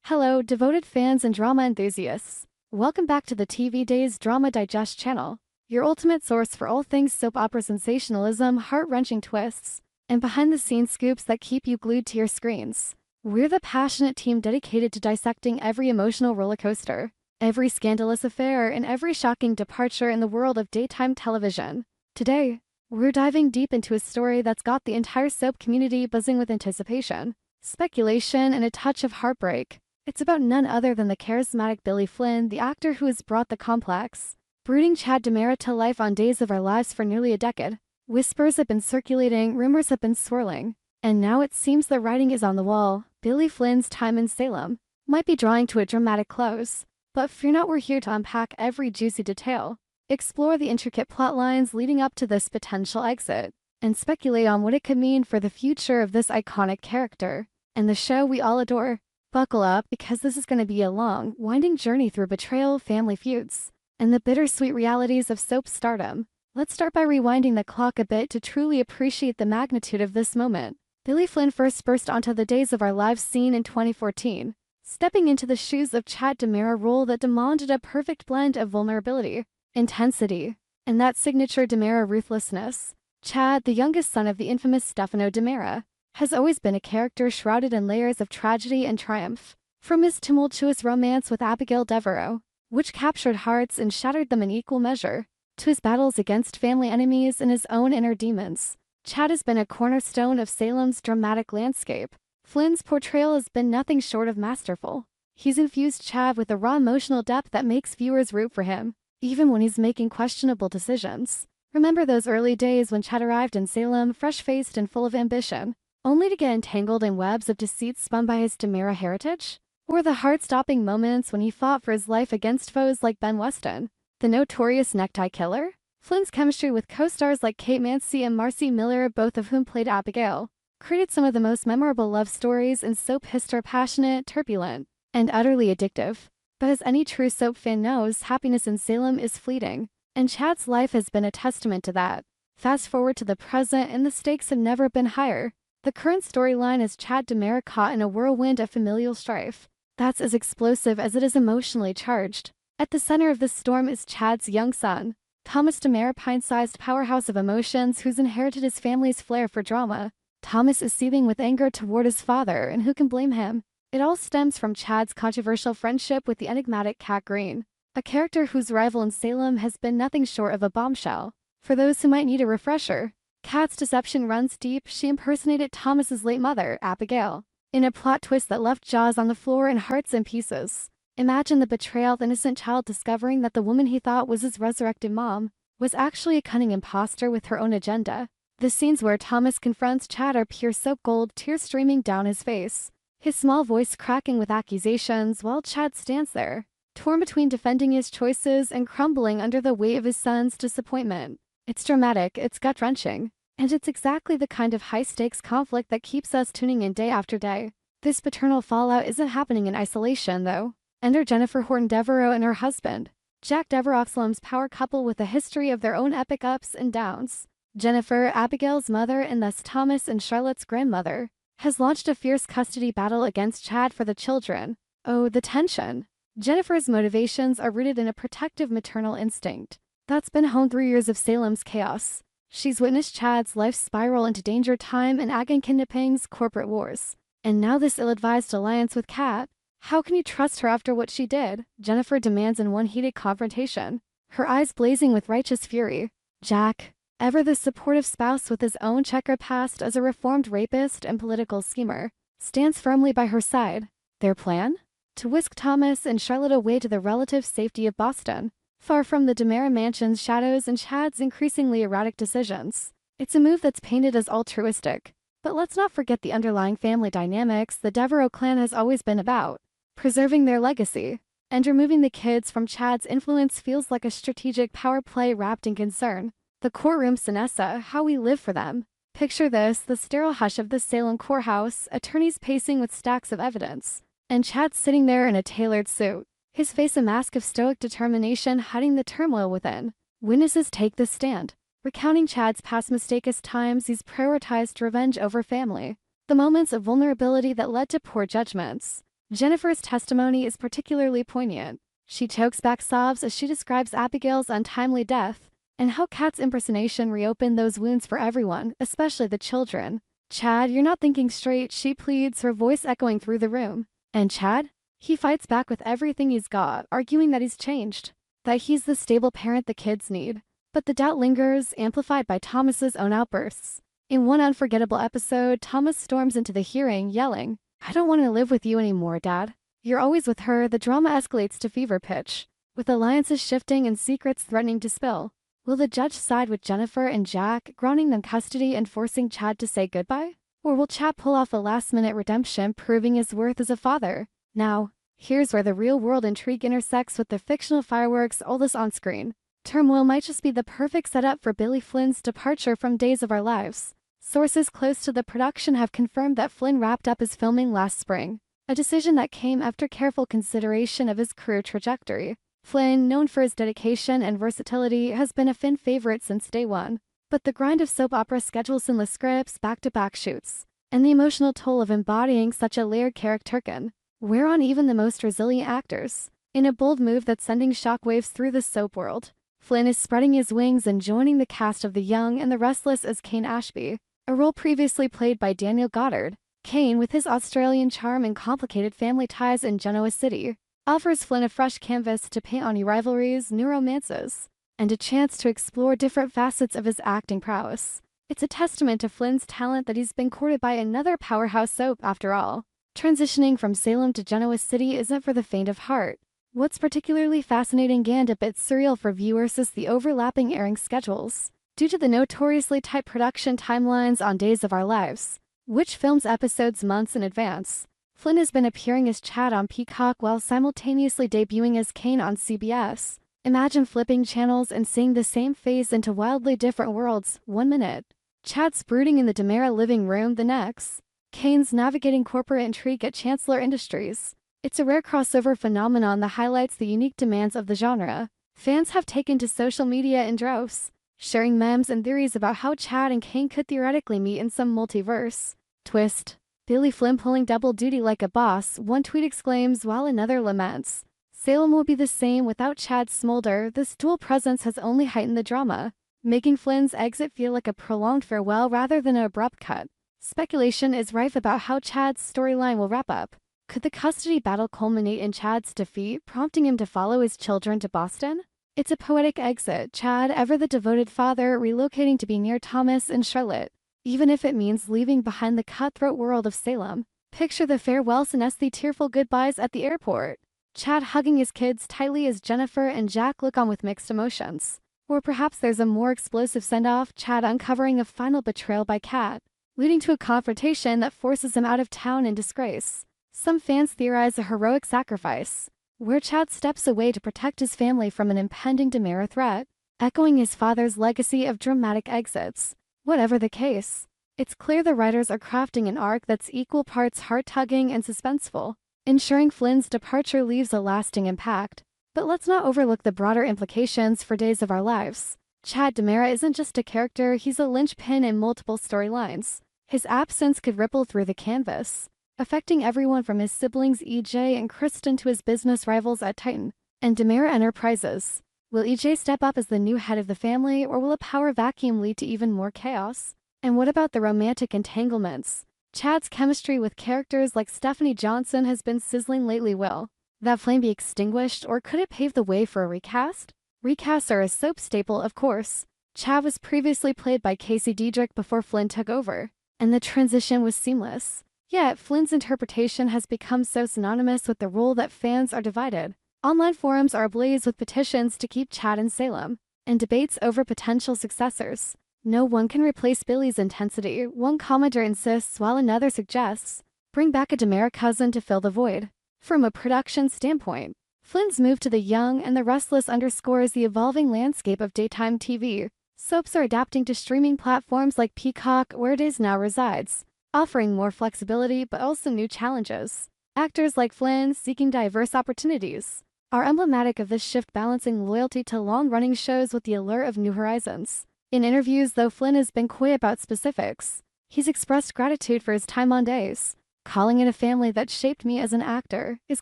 Hello, devoted fans and drama enthusiasts. Welcome back to the TV Days Drama Digest channel, your ultimate source for all things soap opera sensationalism, heart-wrenching twists, and behind-the-scenes scoops that keep you glued to your screens. We're the passionate team dedicated to dissecting every emotional rollercoaster, every scandalous affair, and every shocking departure in the world of daytime television. Today, we're diving deep into a story that's got the entire soap community buzzing with anticipation, speculation, and a touch of heartbreak. It's about none other than the charismatic Billy Flynn, the actor who has brought the complex, brooding Chad DiMera to life on Days of Our Lives for nearly a decade. Whispers have been circulating, rumors have been swirling, and now it seems the writing is on the wall. Billy Flynn's time in Salem might be drawing to a dramatic close, but fear not, we're here to unpack every juicy detail, explore the intricate plot lines leading up to this potential exit, and speculate on what it could mean for the future of this iconic character and the show we all adore. Buckle up, because this is going to be a long, winding journey through betrayal, family feuds, and the bittersweet realities of soap stardom. Let's start by rewinding the clock a bit to truly appreciate the magnitude of this moment. Billy Flynn first burst onto the Days of Our Lives scene in 2014, stepping into the shoes of Chad DiMera, role that demanded a perfect blend of vulnerability, intensity, and that signature DiMera ruthlessness. Chad, the youngest son of the infamous Stefano DiMera, has always been a character shrouded in layers of tragedy and triumph. From his tumultuous romance with Abigail Devereaux, which captured hearts and shattered them in equal measure, to his battles against family enemies and his own inner demons, Chad has been a cornerstone of Salem's dramatic landscape. Flynn's portrayal has been nothing short of masterful. He's infused Chad with a raw emotional depth that makes viewers root for him, even when he's making questionable decisions. Remember those early days when Chad arrived in Salem, fresh-faced and full of ambition, only to get entangled in webs of deceit spun by his DiMera heritage? Or the heart-stopping moments when he fought for his life against foes like Ben Weston, the notorious necktie killer? Flynn's chemistry with co-stars like Kate Mansi and Marcy Miller, both of whom played Abigail, created some of the most memorable love stories in soap history. Passionate, turbulent, and utterly addictive. But as any true soap fan knows, happiness in Salem is fleeting, and Chad's life has been a testament to that. Fast forward to the present, and the stakes have never been higher. The current storyline is Chad DiMera caught in a whirlwind of familial strife that's as explosive as it is emotionally charged. At the center of this storm is Chad's young son, Thomas DiMera, pint-sized powerhouse of emotions who's inherited his family's flair for drama. Thomas is seething with anger toward his father, and who can blame him? It all stems from Chad's controversial friendship with the enigmatic Cat Green, a character whose rival in Salem has been nothing short of a bombshell. For those who might need a refresher, Kat's deception runs deep. She impersonated Thomas's late mother, Abigail, in a plot twist that left jaws on the floor and hearts in pieces. Imagine the betrayal of the innocent child discovering that the woman he thought was his resurrected mom was actually a cunning imposter with her own agenda. The scenes where Thomas confronts Chad are pure soap gold, tears streaming down his face, his small voice cracking with accusations, while Chad stands there, torn between defending his choices and crumbling under the weight of his son's disappointment. It's dramatic, it's gut-wrenching, and it's exactly the kind of high-stakes conflict that keeps us tuning in day after day. This paternal fallout isn't happening in isolation, though. Enter Jennifer Horton Devereaux and her husband, Jack Devereaux, Salem's power couple with a history of their own epic ups and downs. Jennifer, Abigail's mother and thus Thomas and Charlotte's grandmother, has launched a fierce custody battle against Chad for the children. Oh, the tension. Jennifer's motivations are rooted in a protective maternal instinct that's been honed through years of Salem's chaos. She's witnessed Chad's life spiral into danger, time and agony, kidnappings, corporate wars, and now this ill-advised alliance with Cat. How can you trust her after what she did? Jennifer demands in one heated confrontation, her eyes blazing with righteous fury. Jack, ever the supportive spouse with his own checkered past as a reformed rapist and political schemer, stands firmly by her side. Their plan? To whisk Thomas and Charlotte away to the relative safety of Boston, far from the DiMera mansion's shadows and Chad's increasingly erratic decisions. It's a move that's painted as altruistic, but let's not forget the underlying family dynamics the Devereaux clan has always been about. Preserving their legacy and removing the kids from Chad's influence feels like a strategic power play wrapped in concern. The courtroom, Sinessa, how we live for them. Picture this, the sterile hush of the Salem courthouse, attorneys pacing with stacks of evidence, and Chad sitting there in a tailored suit, his face a mask of stoic determination hiding the turmoil within. Witnesses take the stand, recounting Chad's past mistakes. As times he's prioritized revenge over family, the moments of vulnerability that led to poor judgments. Jennifer's testimony is particularly poignant. She chokes back sobs as she describes Abigail's untimely death, and how Kat's impersonation reopened those wounds for everyone, especially the children. "Chad, you're not thinking straight," she pleads, her voice echoing through the room. And Chad? He fights back with everything he's got, arguing that he's changed, that he's the stable parent the kids need. But the doubt lingers, amplified by Thomas's own outbursts. In one unforgettable episode, Thomas storms into the hearing, yelling, "I don't want to live with you anymore, Dad. You're always with her." The drama escalates to fever pitch, with alliances shifting and secrets threatening to spill. Will the judge side with Jennifer and Jack, granting them custody and forcing Chad to say goodbye? Or will Chad pull off a last-minute redemption, proving his worth as a father? Now, here's where the real-world intrigue intersects with the fictional fireworks all this on-screen. Turmoil might just be the perfect setup for Billy Flynn's departure from Days of Our Lives. Sources close to the production have confirmed that Flynn wrapped up his filming last spring, a decision that came after careful consideration of his career trajectory. Flynn, known for his dedication and versatility, has been a fan favorite since day one. But the grind of soap opera schedules, endless scripts, back-to-back shoots, and the emotional toll of embodying such a layered character can wear on even the most resilient actors. In a bold move that's sending shockwaves through the soap world, Flynn is spreading his wings and joining the cast of The Young and the Restless as Kane Ashby, a role previously played by Daniel Goddard. Kane, with his Australian charm and complicated family ties in Genoa City, offers Flynn a fresh canvas to paint on new rivalries, new romances, and a chance to explore different facets of his acting prowess. It's a testament to Flynn's talent that he's been courted by another powerhouse soap after all. Transitioning from Salem to Genoa City isn't for the faint of heart. What's particularly fascinating and a bit surreal for viewers is the overlapping airing schedules. Due to the notoriously tight production timelines on Days of Our Lives, which films episodes months in advance, Flynn has been appearing as Chad on Peacock while simultaneously debuting as Kane on CBS. Imagine flipping channels and seeing the same face into wildly different worlds. 1 minute, Chad's brooding in the DiMera living room; the next, Kane's navigating corporate intrigue at Chancellor Industries. It's a rare crossover phenomenon that highlights the unique demands of the genre. Fans have taken to social media in droves, sharing memes and theories about how Chad and Kane could theoretically meet in some multiverse twist. "Billy Flynn pulling double duty like a boss," one tweet exclaims, while another laments, "Salem will be the same without Chad's smolder." This dual presence has only heightened the drama, making Flynn's exit feel like a prolonged farewell rather than an abrupt cut. Speculation is rife about how Chad's storyline will wrap up. Could the custody battle culminate in Chad's defeat, prompting him to follow his children to Boston? It's a poetic exit, Chad, ever the devoted father, relocating to be near Thomas and Charlotte, even if it means leaving behind the cutthroat world of Salem. Picture the farewells and the tearful goodbyes at the airport. Chad hugging his kids tightly as Jennifer and Jack look on with mixed emotions. Or perhaps there's a more explosive send-off, Chad uncovering a final betrayal by Kat, leading to a confrontation that forces him out of town in disgrace. Some fans theorize a heroic sacrifice, where Chad steps away to protect his family from an impending DiMera threat, echoing his father's legacy of dramatic exits. Whatever the case, it's clear the writers are crafting an arc that's equal parts heart-tugging and suspenseful, ensuring Flynn's departure leaves a lasting impact. But let's not overlook the broader implications for Days of Our Lives. Chad DiMera isn't just a character, he's a linchpin in multiple storylines. His absence could ripple through the canvas, affecting everyone from his siblings EJ and Kristen to his business rivals at Titan and DiMera Enterprises. Will EJ step up as the new head of the family, or will a power vacuum lead to even more chaos? And what about the romantic entanglements? Chad's chemistry with characters like Stephanie Johnson has been sizzling lately. Will that flame be extinguished, or could it pave the way for a recast? Recasts are a soap staple, of course. Chad was previously played by Casey Diedrich before Flynn took over, and the transition was seamless. Yet, Flynn's interpretation has become so synonymous with the role that fans are divided. Online forums are ablaze with petitions to keep Chad in Salem, and debates over potential successors. "No one can replace Billy's intensity," one commenter insists, while another suggests, "Bring back a DiMera cousin to fill the void." From a production standpoint, Flynn's move to The Young and the Restless underscores the evolving landscape of daytime TV. Soaps are adapting to streaming platforms like Peacock, where Days now resides, offering more flexibility but also new challenges. Actors like Flynn, seeking diverse opportunities, are emblematic of this shift, balancing loyalty to long-running shows with the allure of new horizons. In interviews, though Flynn has been coy about specifics, he's expressed gratitude for his time on Days, calling it a family that shaped me as an actor. His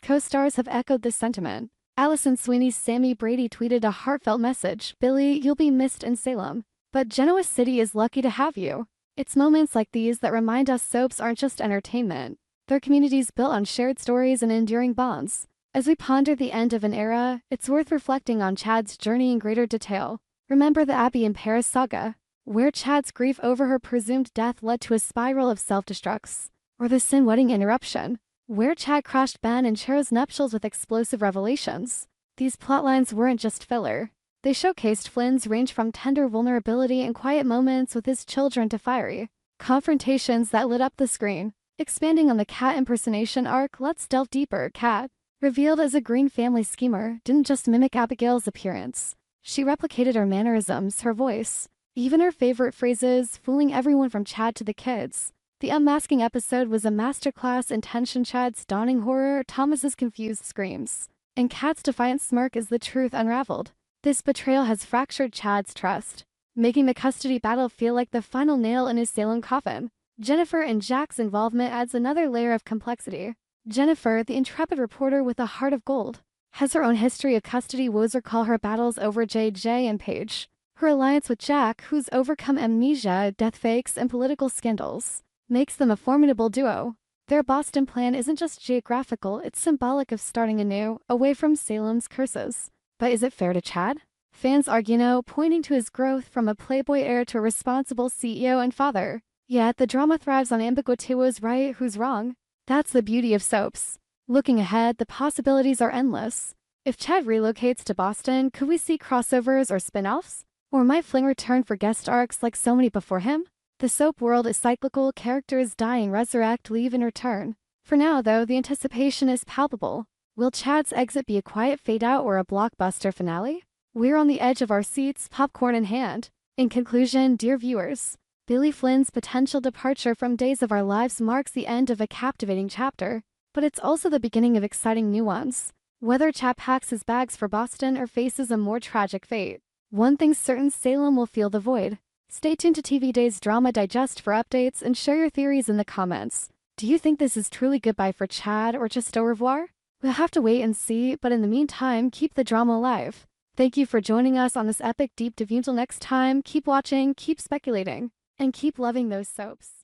co-stars have echoed this sentiment. Allison Sweeney's Sammy Brady tweeted a heartfelt message, "Billy, you'll be missed in Salem, but Genoa City is lucky to have you." It's moments like these that remind us soaps aren't just entertainment. They're communities built on shared stories and enduring bonds. As we ponder the end of an era, it's worth reflecting on Chad's journey in greater detail. Remember the Abby in Paris saga, where Chad's grief over her presumed death led to a spiral of self-destructs, or the Sin wedding interruption, where Chad crashed Ben and Cheryl's nuptials with explosive revelations. These plotlines weren't just filler. They showcased Flynn's range from tender vulnerability and quiet moments with his children to fiery confrontations that lit up the screen. Expanding on the Kat impersonation arc, let's delve deeper. Kat, revealed as a Green family schemer, didn't just mimic Abigail's appearance. She replicated her mannerisms, her voice, even her favorite phrases, fooling everyone from Chad to the kids. The unmasking episode was a masterclass in tension. Chad's dawning horror, Thomas's confused screams, and Kat's defiant smirk as the truth unraveled. This betrayal has fractured Chad's trust, making the custody battle feel like the final nail in his Salem coffin. Jennifer and Jack's involvement adds another layer of complexity. Jennifer, the intrepid reporter with a heart of gold, has her own history of custody woes. Recall her battles over JJ and Paige. Her alliance with Jack, who's overcome amnesia, death fakes, and political scandals, makes them a formidable duo. Their Boston plan isn't just geographical, it's symbolic of starting anew, away from Salem's curses. But is it fair to Chad? Fans argue, pointing to his growth from a playboy heir to a responsible CEO and father. Yet the drama thrives on ambiguity. Who's right, who's wrong? That's the beauty of soaps. Looking ahead, the possibilities are endless. If Chad relocates to Boston, could we see crossovers or spin-offs? Or might Flynn return for guest arcs like so many before him? The soap world is cyclical, characters die and resurrect, leave and return. For now, though, the anticipation is palpable. Will Chad's exit be a quiet fade-out or a blockbuster finale? We're on the edge of our seats, popcorn in hand. In conclusion, dear viewers, Billy Flynn's potential departure from Days of Our Lives marks the end of a captivating chapter, but it's also the beginning of exciting new ones. Whether Chad packs his bags for Boston or faces a more tragic fate, one thing's certain: Salem will feel the void. Stay tuned to TV Days Drama Digest for updates and share your theories in the comments. Do you think this is truly goodbye for Chad or just au revoir? We'll have to wait and see, but in the meantime, keep the drama alive. Thank you for joining us on this epic deep dive. Until next time, keep watching, keep speculating, and keep loving those soaps.